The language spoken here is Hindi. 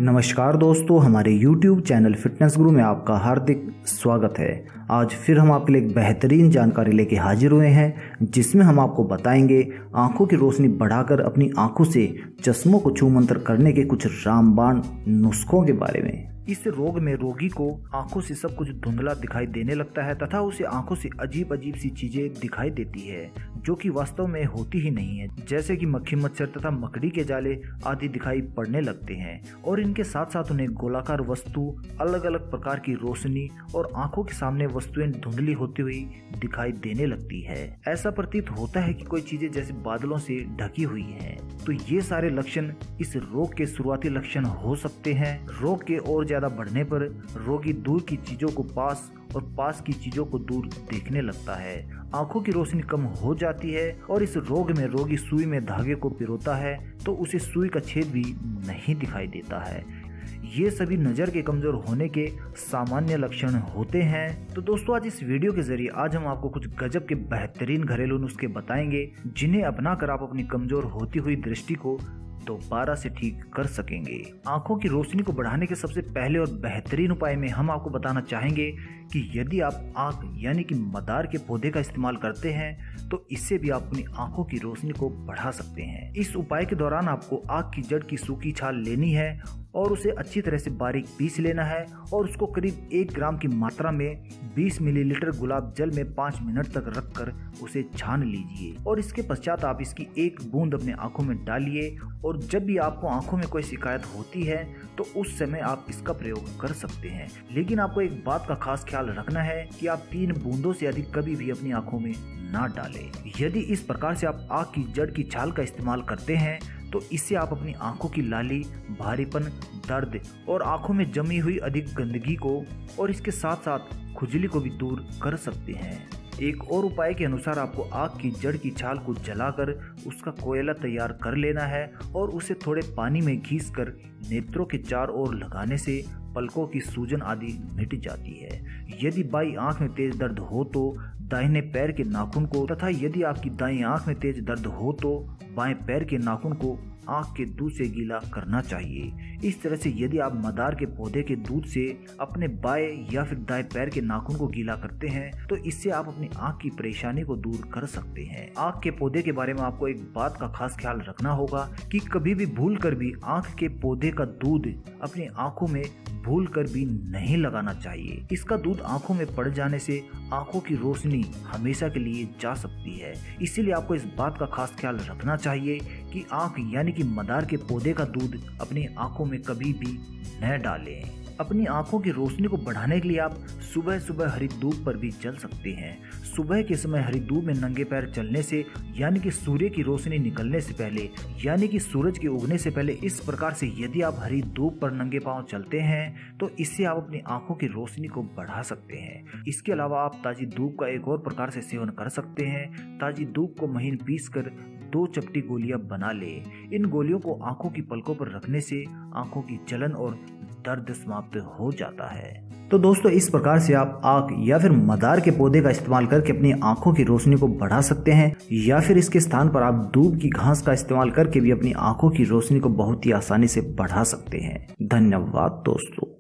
नमस्कार दोस्तों, हमारे YouTube चैनल फिटनेस गुरु में आपका हार्दिक स्वागत है। आज फिर हम आपके लिए एक बेहतरीन जानकारी लेके हाजिर हुए हैं, जिसमें हम आपको बताएंगे आंखों की रोशनी बढ़ाकर अपनी आंखों से चश्मों को छूमंतर करने के कुछ रामबाण नुस्खों के बारे में। इस रोग में रोगी को आंखों से सब कुछ धुंधला दिखाई देने लगता है तथा उसे आंखों से अजीब अजीब सी चीजें दिखाई देती है, जो कि वास्तव में होती ही नहीं है, जैसे कि मक्खी, मच्छर तथा मकड़ी के जाले आदि दिखाई पड़ने लगते हैं। और इनके साथ साथ उन्हें गोलाकार वस्तु, अलग अलग प्रकार की रोशनी और आंखों के सामने वस्तुएं धुंधली होती हुई दिखाई देने लगती है। ऐसा प्रतीत होता है कि कोई चीजें जैसे बादलों से ढकी हुई हैं। तो ये सारे लक्षण इस रोग के शुरुआती लक्षण हो सकते हैं। रोग के और ज्यादा बढ़ने पर रोगी दूर की चीजों को पास और पास की चीजों को दूर देखने लगता है। आंखों की रोशनी कम हो जाती है और इस रोग में रोगी सुई में धागे को पिरोता है तो उसे सुई का छेद भी नहीं दिखाई देता है। ये सभी नज़र के कमजोर होने के सामान्य लक्षण होते हैं। तो दोस्तों, आज इस वीडियो के जरिए आज हम आपको कुछ गजब के बेहतरीन घरेलू नुस्खे बताएंगे, जिन्हें अपनाकर आप अपनी कमजोर होती हुई दृष्टि को दोबारा से ठीक कर सकेंगे। आंखों की रोशनी को बढ़ाने के सबसे पहले और बेहतरीन उपाय में हम आपको बताना चाहेंगे कि यदि आप आंख यानी कि मदार के पौधे का इस्तेमाल करते हैं तो इससे भी आप अपनी आंखों की रोशनी को बढ़ा सकते हैं। इस उपाय के दौरान आपको आंख की जड़ की सूखी छाल लेनी है और उसे अच्छी तरह से बारीक पीस लेना है और उसको करीब 1 ग्राम की मात्रा में 20 मिलीलीटर गुलाब जल में 5 मिनट तक रखकर उसे छान लीजिए। और इसके पश्चात आप इसकी 1 बूंद अपने आंखों में डालिए और जब भी आपको आंखों में कोई शिकायत होती है तो उस समय आप इसका प्रयोग कर सकते हैं। लेकिन आपको एक बात का खास ख्याल रखना है कि आप 3 बूंदों से अधिक कभी भी अपनी आंखों में ना डालें। यदि इस प्रकार से आप आंख की जड़ की छाल का इस्तेमाल करते हैं तो इससे आप अपनी आंखों की लाली, भारीपन, दर्द और आंखों में जमी हुई अधिक गंदगी को और इसके साथ साथ खुजली को भी दूर कर सकते हैं। एक और उपाय के अनुसार आपको आंख की जड़ की छाल को जलाकर उसका कोयला तैयार कर लेना है और उसे थोड़े पानी में घिसकर नेत्रों के चारों ओर लगाने से पलकों की सूजन आदि मिट जाती है। यदि बाई आंख में तेज दर्द हो तो दाहिने पैर के नाखून को तथा यदि आपकी दाईं आंख में तेज दर्द हो तो बाएं पैर के नाखून को आंख के दूध से गीला करना चाहिए। इस तरह से यदि आप मदार के पौधे के दूध से अपने बाएं या फिर दाएं पैर के नाखून को गीला करते हैं तो इससे आप अपनी आंख की परेशानी को दूर कर सकते हैं। आंख के पौधे के बारे में आपको एक बात का खास ख्याल रखना होगा कि कभी भी भूल कर भी आंख के पौधे का दूध अपनी आंखों में भूल कर भी नहीं लगाना चाहिए। इसका दूध आंखों में पड़ जाने से आंखों की रोशनी हमेशा के लिए जा सकती है। इसीलिए आपको इस बात का खास ख्याल रखना चाहिए कि आंख यानी कि मदार के पौधे का दूध अपनी आंखों में कभी भी न डालें। अपनी आंखों की रोशनी को बढ़ाने के लिए आप सुबह सुबह हरी धूप पर भी चल सकते हैं। सुबह के समय हरी धूप में नंगे पैर चलने से यानी कि सूर्य की रोशनी निकलने से पहले यानी कि सूरज के उगने से पहले इस प्रकार से यदि आप हरी धूप पर नंगे पांव चलते हैं तो इससे आप अपनी आंखों की रोशनी को बढ़ा सकते हैं। इसके अलावा आप ताजी धूप का एक और प्रकार से सेवन कर सकते हैं। ताजी धूप को महीन पीस कर 2 चपटी गोलियां बना ले। इन गोलियों को आंखों की पलकों पर रखने से आंखों की जलन और दर्द समाप्त हो जाता है। तो दोस्तों, इस प्रकार से आप आंख या फिर मदार के पौधे का इस्तेमाल करके अपनी आंखों की रोशनी को बढ़ा सकते हैं, या फिर इसके स्थान पर आप दूब की घास का इस्तेमाल करके भी अपनी आंखों की रोशनी को बहुत ही आसानी से बढ़ा सकते हैं। धन्यवाद दोस्तों।